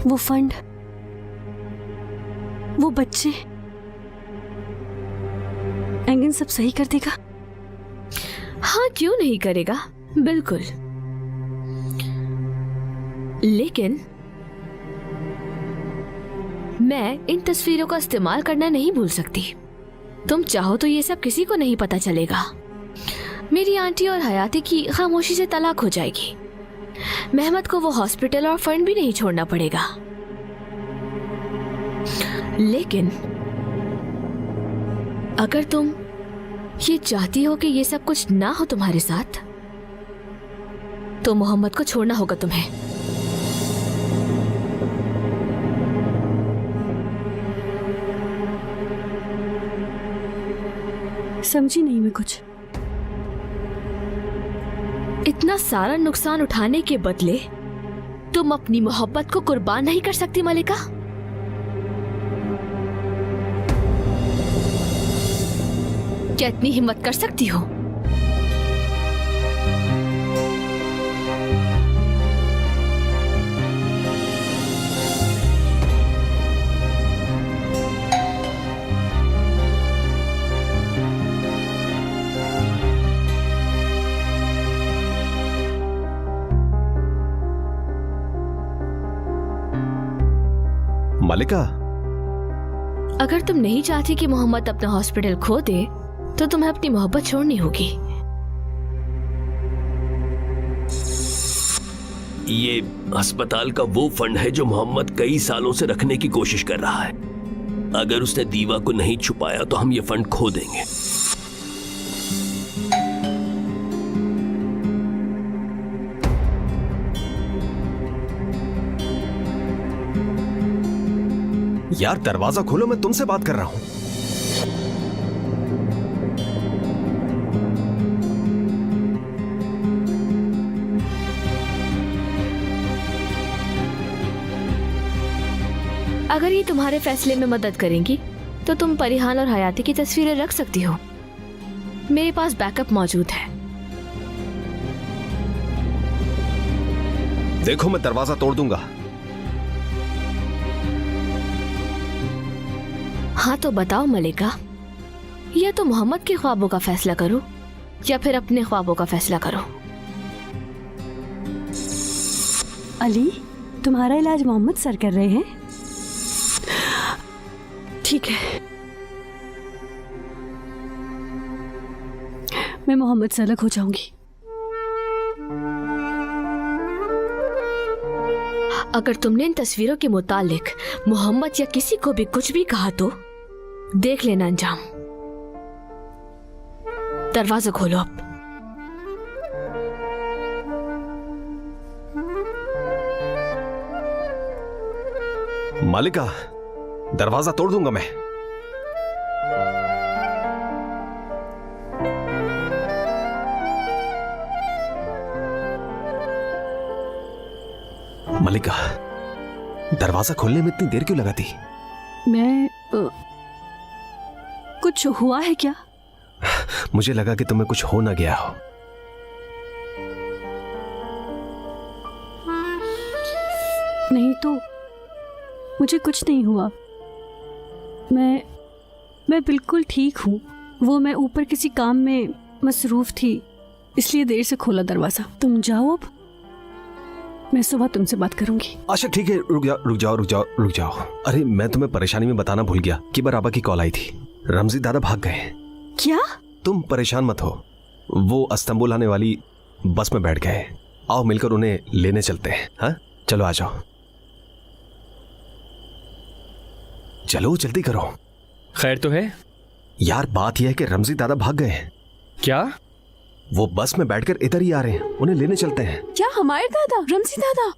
वो फंड, वो बच्चे, एंगन सब सही कर देगा? हाँ, क्यों नहीं करेगा, बिल्कुल। लेकिन मैं इन तस्वीरों का इस्तेमाल करना नहीं भूल सकती। तुम चाहो तो ये सब किसी को नहीं पता चलेगा। मेरी आंटी और हयाती की खामोशी से तलाक हो जाएगी। मेहमद को वो हॉस्पिटल और फंड भी नहीं छोड़ना पड़ेगा। लेकिन अगर तुम ये चाहती हो कि ये सब कुछ ना हो तुम्हारे साथ, तो मोहम्मद को छोड़ना होगा तुम्हें। समझी नहीं मैं कुछ। इतना सारा नुकसान उठाने के बदले तुम अपनी मोहब्बत को कुर्बान नहीं कर सकती मलिका? क्या इतनी हिम्मत कर सकती हो? मलिका, अगर तुम नहीं चाहती कि मोहम्मद अपना हॉस्पिटल खो दे, तो तुम्हें अपनी मोहब्बत छोड़नी होगी। ये अस्पताल का वो फंड है जो मोहम्मद कई सालों से रखने की कोशिश कर रहा है। अगर उसने दीवा को नहीं छुपाया तो हम ये फंड खो देंगे। यार दरवाजा खोलो, मैं तुमसे बात कर रहा हूं। अगर ये तुम्हारे फैसले में मदद करेंगी तो तुम परिहान और हयाती की तस्वीरें रख सकती हो। मेरे पास बैकअप मौजूद है। देखो, मैं दरवाजा तोड़ दूंगा। हाँ तो बताओ मलिका, या तो मोहम्मद के ख्वाबों का फैसला करो या फिर अपने ख्वाबों का फैसला करो। अली, तुम्हारा इलाज मोहम्मद सर कर रहे हैं? ठीक है, मैं मोहम्मद से अलग हो जाऊंगी। अगर तुमने इन तस्वीरों के मुतालिक मोहम्मद या किसी को भी कुछ भी कहा तो देख लेना अंजाम। दरवाजा खोलो अब। मालिका, दरवाजा तोड़ दूंगा मैं। मलिका, दरवाजा खोलने में इतनी देर क्यों लगाती? मैं कुछ हुआ है क्या? मुझे लगा कि तुम्हें कुछ हो ना गया हो। नहीं तो मुझे कुछ नहीं हुआ। मैं बिल्कुल ठीक हूँ। वो मैं ऊपर किसी काम में मसरूफ थी, इसलिए देर से खोला दरवाजा। तुम जाओ अब, मैं सुबह तुमसे बात करूंगी। अच्छा ठीक है, रुक जाओ। अरे मैं तुम्हें परेशानी में बताना भूल गया कि बराबर की कॉल आई थी। रमजी दादा भाग गए। क्या? तुम परेशान मत हो, वो इस्तांबुल आने वाली बस में बैठ गए। आओ मिलकर उन्हें लेने चलते हैं। हाँ चलो आ जाओ, चलो जल्दी करो। खैर तो है? यार बात यह है कि रमजी दादा भाग गए हैं। क्या? वो बस में बैठकर इधर ही आ रहे हैं, उन्हें लेने चलते हैं। क्या हमारे दादा, रमजी दादा?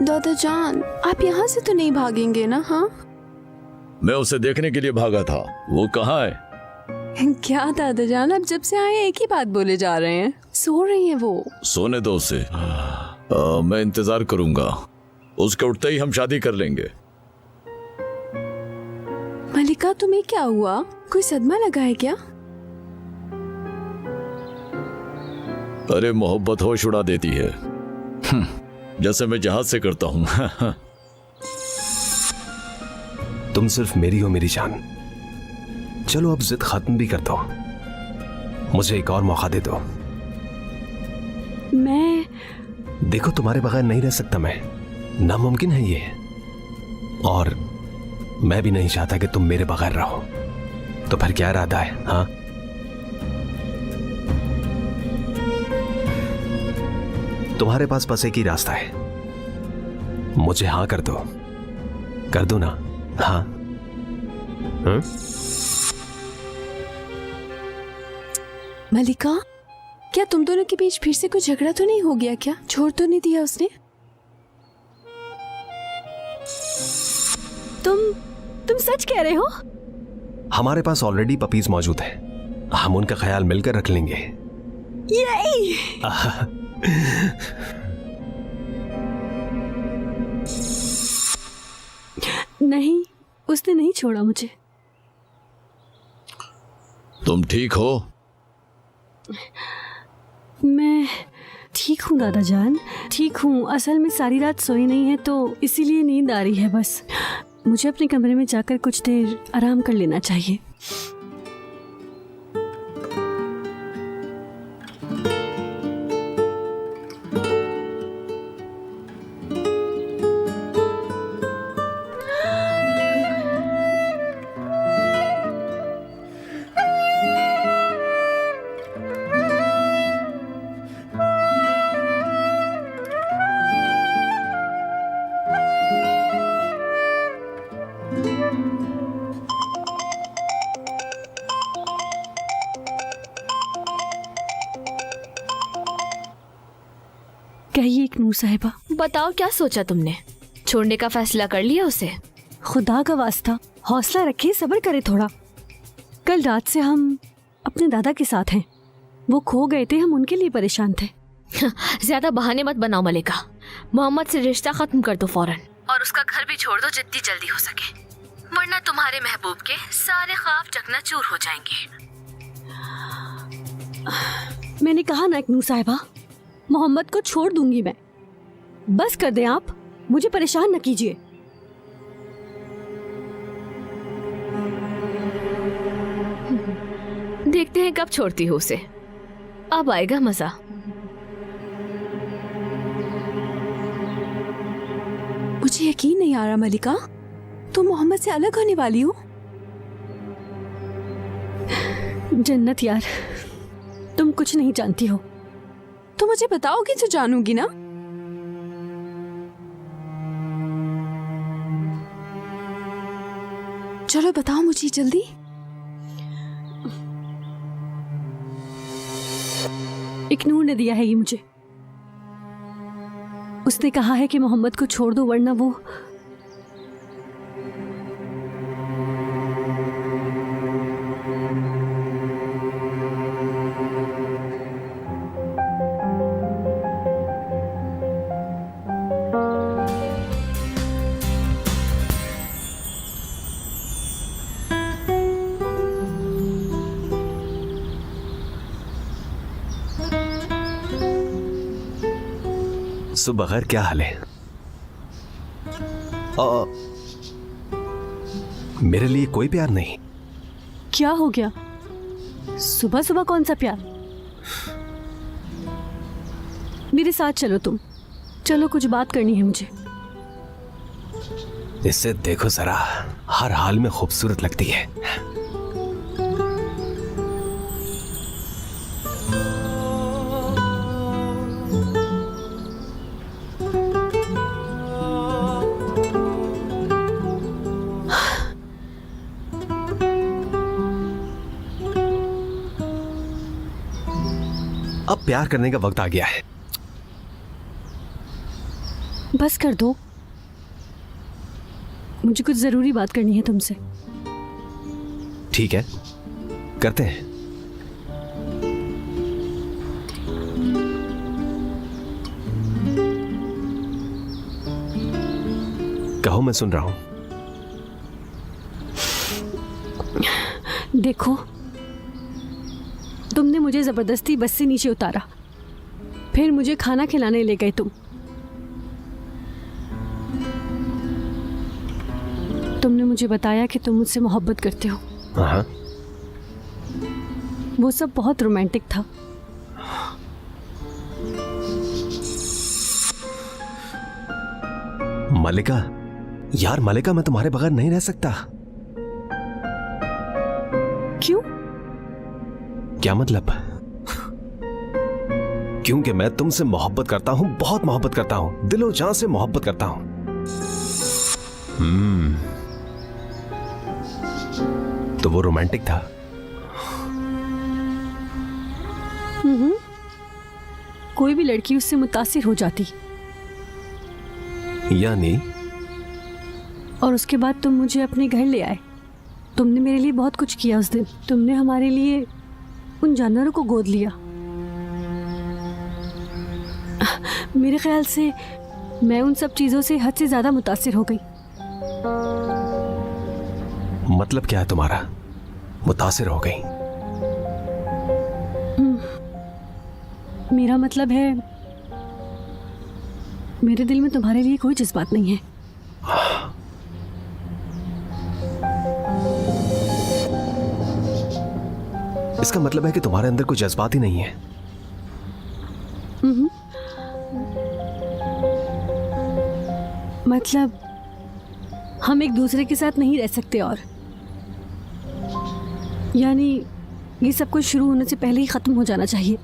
दादा जान, आप यहाँ से तो नहीं भागेंगे ना? हाँ, मैं उसे देखने के लिए भागा था। वो कहाँ है? क्या दादाजान, अब जब से आए एक ही बात बोले जा रहे हैं। सो रही हैं वो। सोने दो उसे। मैं इंतजार करूंगा, उसके उठते ही हम शादी कर लेंगे। मलिका, तुम्हें क्या हुआ? कोई सदमा लगा है क्या? अरे मोहब्बत होश उड़ा देती है, जैसे मैं जहाज से करता हूं। तुम सिर्फ मेरी हो मेरी जान। चलो अब जिद खत्म भी कर दो, मुझे एक और मौका दे दो। मैं देखो, तुम्हारे बगैर नहीं रह सकता मैं, नामुमकिन है ये। और मैं भी नहीं चाहता कि तुम मेरे बगैर रहो। तो फिर क्या इरादा है? हाँ, तुम्हारे पास बस एक ही रास्ता है, मुझे हाँ कर दो ना। हाँ, हाँ? मलिका, क्या तुम दोनों के बीच फिर से कोई झगड़ा तो नहीं हो गया क्या? छोड़ तो नहीं दिया उसने? तुम सच कह रहे हो? हमारे पास ऑलरेडी पपीज मौजूद है, हम उनका ख्याल मिलकर रख लेंगे। यही। नहीं, उसने नहीं छोड़ा मुझे। तुम ठीक हो? मैं ठीक हूँ दादाजान, ठीक हूँ। असल में सारी रात सोई नहीं है तो इसीलिए नींद आ रही है बस। मुझे अपने कमरे में जाकर कुछ देर आराम कर लेना चाहिए। कहिए इकनूर साहिबा। बताओ, क्या सोचा तुमने? छोड़ने का फैसला कर लिया उसे? खुदा का वास्ता, हौसला रखिए, सब्र करे थोड़ा। कल रात से हम अपने दादा के साथ हैं। वो खो गए थे, हम उनके लिए परेशान थे। ज्यादा बहाने मत बनाओ मलिका। मोहम्मद से रिश्ता खत्म कर दो फौरन, और उसका घर भी छोड़ दो जितनी जल्दी हो सके, वरना तुम्हारे महबूब के सारे ख्वाब चकनाचूर हो जाएंगे। मैंने कहा ना इकनूर साहिबा, मोहम्मद को छोड़ दूंगी मैं। बस कर दें आप, मुझे परेशान न कीजिए। देखते हैं कब छोड़ती हो उसे, अब आएगा मजा। मुझे यकीन नहीं आ रहा मलिका, तुम मोहम्मद से अलग होने वाली हो। जन्नत यार, तुम कुछ नहीं जानती हो। तो मुझे बताओगी तो जानूंगी ना। चलो बताओ मुझे जल्दी। इकनूर ने दिया है ये मुझे। उसने कहा है कि मोहम्मद को छोड़ दो वरना वो बगैर क्या हाल है? मेरे लिए कोई प्यार नहीं? क्या हो गया? सुबह सुबह कौन सा प्यार? मेरे साथ चलो तुम, चलो कुछ बात करनी है मुझे। इससे देखो जरा, हर हाल में खूबसूरत लगती है। अब प्यार करने का वक्त आ गया है। बस कर दो, मुझे कुछ जरूरी बात करनी है तुमसे। ठीक है, करते हैं। कहो, मैं सुन रहा हूं। देखो, तुमने मुझे जबरदस्ती बस से नीचे उतारा, फिर मुझे खाना खिलाने ले गए तुमने मुझे बताया कि तुम मुझसे मोहब्बत करते हो। हाँ। वो सब बहुत रोमांटिक था। मलिका, यार मलिका, मैं तुम्हारे बगैर नहीं रह सकता। क्यों? क्या मतलब? क्योंकि मैं तुमसे मोहब्बत करता हूं, बहुत मोहब्बत करता हूं, दिलो जान से मोहब्बत करता हूं। तो वो रोमांटिक था। कोई भी लड़की उससे मुतासिर हो जाती। यानी? और उसके बाद तुम मुझे अपने घर ले आए। तुमने मेरे लिए बहुत कुछ किया उस दिन। तुमने हमारे लिए उन जानवरों को गोद लिया। मेरे ख्याल से मैं उन सब चीजों से हद से ज्यादा मुतासिर हो गई। मतलब क्या है तुम्हारा? मुतासिर हो गई? मेरा मतलब है, मेरे दिल में तुम्हारे लिए कोई जज्बात नहीं है। इसका मतलब है कि तुम्हारे अंदर कोई जज्बात ही नहीं है। मतलब हम एक दूसरे के साथ नहीं रह सकते, और यानी ये सब कुछ शुरू होने से पहले ही खत्म हो जाना चाहिए।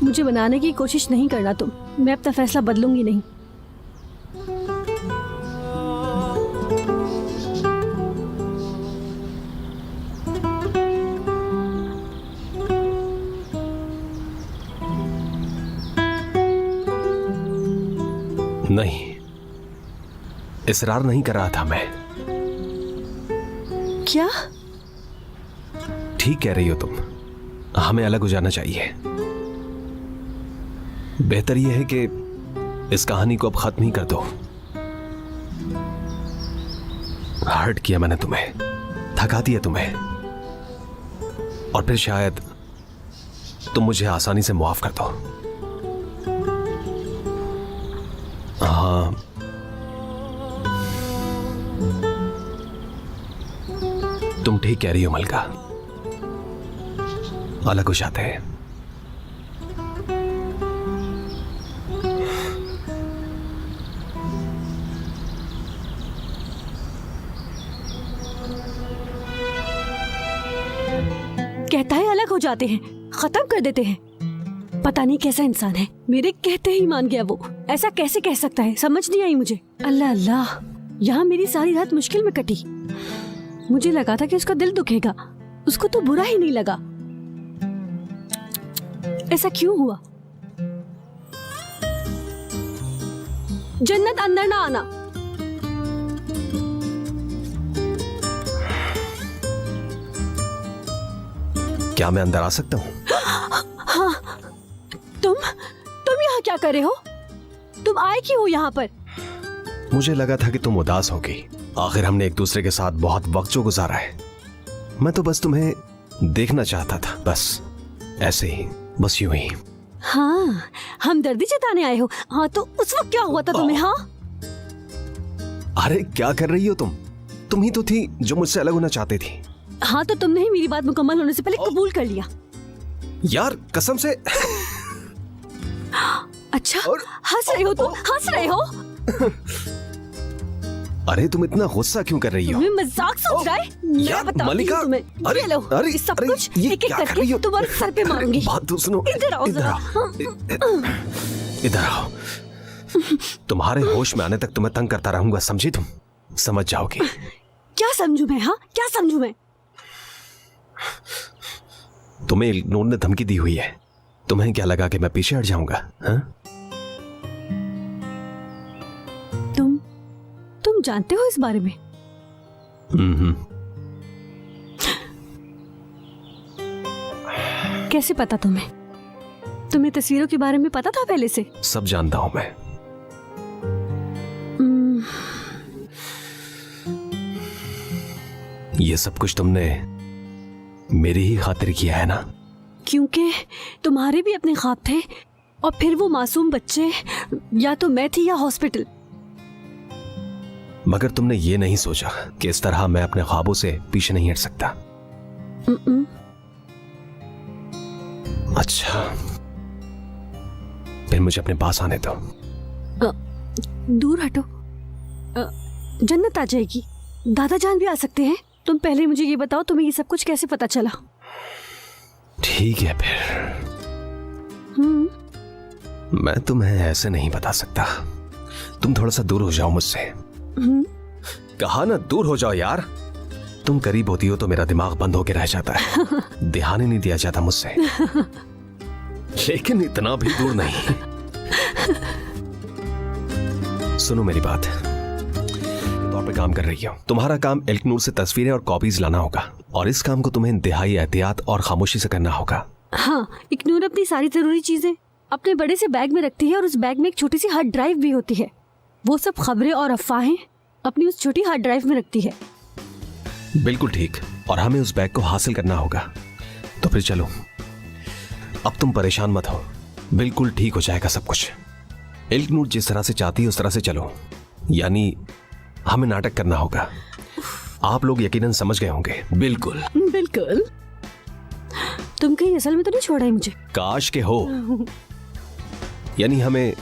मुझे बनाने की कोशिश नहीं करना तुम। मैं अपना फैसला बदलूंगी नहीं। नहीं, इसरार नहीं कर रहा था मैं। क्या? ठीक कह रही हो तुम, हमें अलग हो जाना चाहिए। बेहतर यह है कि इस कहानी को अब खत्म ही कर दो। हर्ट किया मैंने तुम्हें, थका दिया तुम्हें, और फिर शायद तुम मुझे आसानी से माफ कर दो। हाँ, तुम ठीक कह रही हो मलका, अलग हो जाते हैं। कहता है अलग हो जाते हैं, खत्म कर देते हैं। पता नहीं कैसा इंसान है, मेरे कहते ही मान गया वो। ऐसा कैसे कह सकता है, समझ नहीं आई मुझे। अल्लाह अल्लाह, यहाँ मेरी सारी रात मुश्किल में कटी। मुझे लगा था कि उसका दिल दुखेगा, उसको तो बुरा ही नहीं लगा। ऐसा क्यों हुआ? जन्नत अंदर ना आना। क्या मैं अंदर आ सकता हूँ? हाँ, तुम यहाँ क्या कर रहे हो? तुम आए क्यों हो यहाँ पर? मुझे लगा था कि तुम उदास होगी। आखिर हमने एक दूसरे के साथ बहुत वक्त जो गुजारा है। मैं तो बस तुम्हें देखना चाहता था, बस ऐसे ही, बस यूं ही। हाँ, हमदर्दी जताने आए हो। हाँ, तो उस वक्त क्या हुआ था तुम्हें? हाँ, अरे क्या कर रही हो तुम ही तो थी जो मुझसे अलग होना चाहती थी। हाँ, तो तुमने ही मेरी बात मुकम्मल होने से पहले कबूल कर लिया। यार कसम से। अच्छा, हंस रहे हो तुम? हंस रहे हो? अरे तुम इतना गुस्सा क्यों कर रही हो? तुम्हें मजाक समझ रहा है? यार मैं बताती मलिका, हूँ तुम्हें। अरे ये लो, अरे ये सब अरे, कुछ ये एक एक क्या कर रही करके हो? तुम्हारे सर पे मारूंगी। बात तो सुनो। इधर आओ इधर जरा। आओ, इधर आओ। तुम्हारे होश में आने तक तुम्हें तंग करता रहूंगा, समझी तुम? समझ जाओगी। क्या समझू मैं? हाँ, क्या समझू मैं? तुम्हें इल्नूर ने धमकी दी हुई है, तुम्हें क्या लगा कि मैं पीछे हट जाऊंगा? हाँ? तुम जानते हो इस बारे में? कैसे पता तुम्हें? तुम्हें तस्वीरों के बारे में पता था पहले से? सब जानता हूं मैं। ये सब कुछ तुमने मेरी ही खातिर किया है ना? क्योंकि तुम्हारे भी अपने ख्वाब थे, और फिर वो मासूम बच्चे, या तो मैं थी या हॉस्पिटल। मगर तुमने ये नहीं सोचा कि इस तरह मैं अपने ख्वाबों से पीछे नहीं हट सकता। अच्छा, फिर मुझे अपने पास आने दो। दूर हटो, जन्नत आ जाएगी। दादा जान भी आ सकते हैं। तुम पहले मुझे ये बताओ, तुम्हें ये सब कुछ कैसे पता चला? ठीक है फिर। मैं तुम्हें ऐसे नहीं बता सकता। तुम थोड़ा सा दूर हो जाओ मुझसे। कहा ना, दूर हो जाओ यार। तुम करीब होती हो तो मेरा दिमाग बंद होके रह जाता है। ध्यान ही नहीं दिया जाता मुझसे। लेकिन इतना भी दूर नहीं। सुनो मेरी बात, तौर पे काम कर रही हो। तुम्हारा काम एल्कनूर से तस्वीरें और कॉपीज लाना होगा, और इस काम को तुम्हें इंतहाई एहतियात और खामोशी से करना होगा। हाँ, इग्नूर अपनी सारी जरूरी चीजें अपने बड़े से बैग में रखती है, और उस बैग में एक छोटी सी हार्ड ड्राइव भी होती है। वो सब खबरें और अफवाहें अपनी उस छोटी हार्ड ड्राइव में रखती है। बिल्कुल ठीक, और हमें उस बैग को हासिल करना होगा। तो फिर चलो, अब तुम परेशान मत हो, बिल्कुल ठीक हो जाएगा सब कुछ। एल्कनूर जिस तरह से चाहती है उस तरह से चलो। यानी हमें नाटक करना होगा। आप लोग यकीनन समझ गए होंगे। बिल्कुल बिल्कुल। तुम कहीं असल में तो नहीं छोड़ा है मुझे? काश के हो। यानी हमें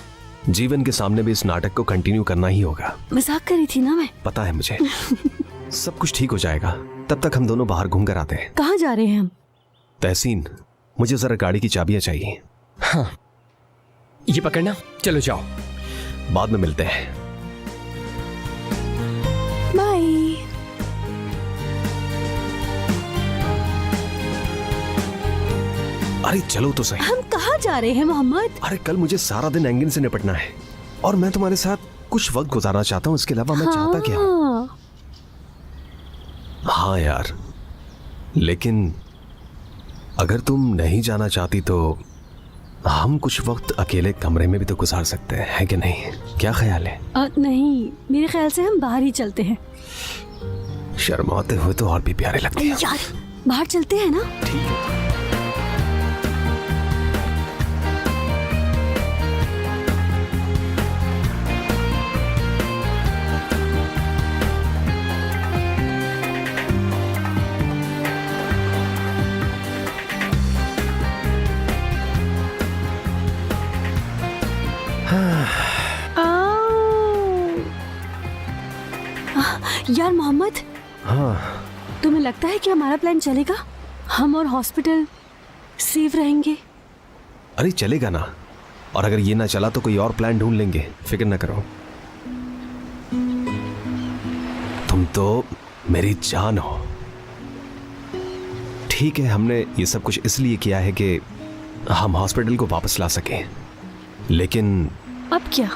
जीवन के सामने भी इस नाटक को कंटिन्यू करना ही होगा। मजाक करी थी ना मैं। पता है मुझे। सब कुछ ठीक हो जाएगा। तब तक हम दोनों बाहर घूम कर आते हैं। कहाँ जा रहे हैं हम? तहसीन, मुझे जरा गाड़ी की चाबियां चाहिए। हाँ, ये पकड़ना, चलो जाओ। बाद में मिलते हैं। बाय। अरे चलो तो सही। हम कहाँ जा रहे हैं मोहम्मद? अरे कल मुझे सारा दिन एंगिन से निपटना है, और मैं तुम्हारे साथ कुछ वक्त गुजारना चाहता हूँ। इसके अलावा मैं चाहता क्या हूँ? हाँ यार, लेकिन अगर तुम नहीं जाना चाहती तो हम कुछ वक्त अकेले कमरे में भी तो गुजार सकते हैं, है कि नहीं? क्या ख्याल है? नहीं, मेरे ख्याल से हम बाहर ही चलते हैं। शर्माते हुए तो और भी प्यारे लगते हैं। यार, बाहर चलते हैं ना? ठीक है। यार मोहम्मद, हाँ, तुम्हें लगता है कि हमारा प्लान चलेगा? हम और हॉस्पिटल सेफ रहेंगे? अरे चलेगा ना, और अगर ये ना चला तो कोई और प्लान ढूंढ लेंगे। फिक्र ना करो। तुम तो मेरी जान हो। ठीक है, हमने ये सब कुछ इसलिए किया है कि हम हॉस्पिटल को वापस ला सकें, लेकिन अब क्या?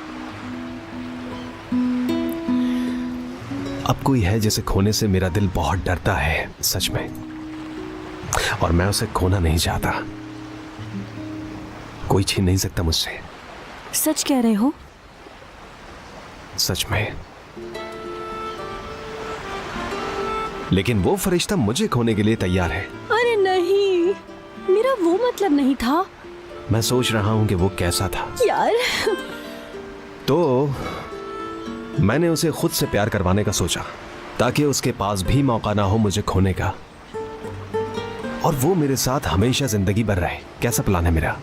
अब कोई है जिसे खोने से मेरा दिल बहुत डरता है, सच में, और मैं उसे खोना नहीं चाहता। कोई छीन नहीं सकता मुझसे। सच कह रहे हो? सच में। लेकिन वो फरिश्ता मुझे खोने के लिए तैयार है। अरे नहीं, मेरा वो मतलब नहीं था। मैं सोच रहा हूं कि वो कैसा था। यार, तो मैंने उसे खुद से प्यार करवाने का सोचा, ताकि उसके पास भी मौका ना हो मुझे खोने का, और वो मेरे साथ हमेशा जिंदगी भर रहे। कैसा प्लान है मेरा?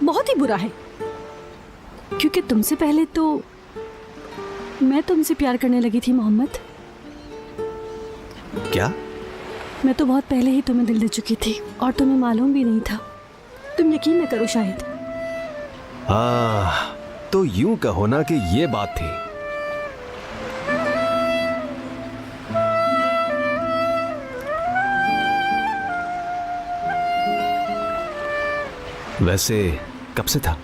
बहुत ही बुरा है, क्योंकि तुमसे पहले तो मैं तुमसे प्यार करने लगी थी मोहम्मद। क्या? मैं तो बहुत पहले ही तुम्हें दिल दे चुकी थी, और तुम्हें मालूम भी नहीं था। तुम यकीन न करो शायद। तो यूं कहो ना कि ये बात थी। वैसे कब से था?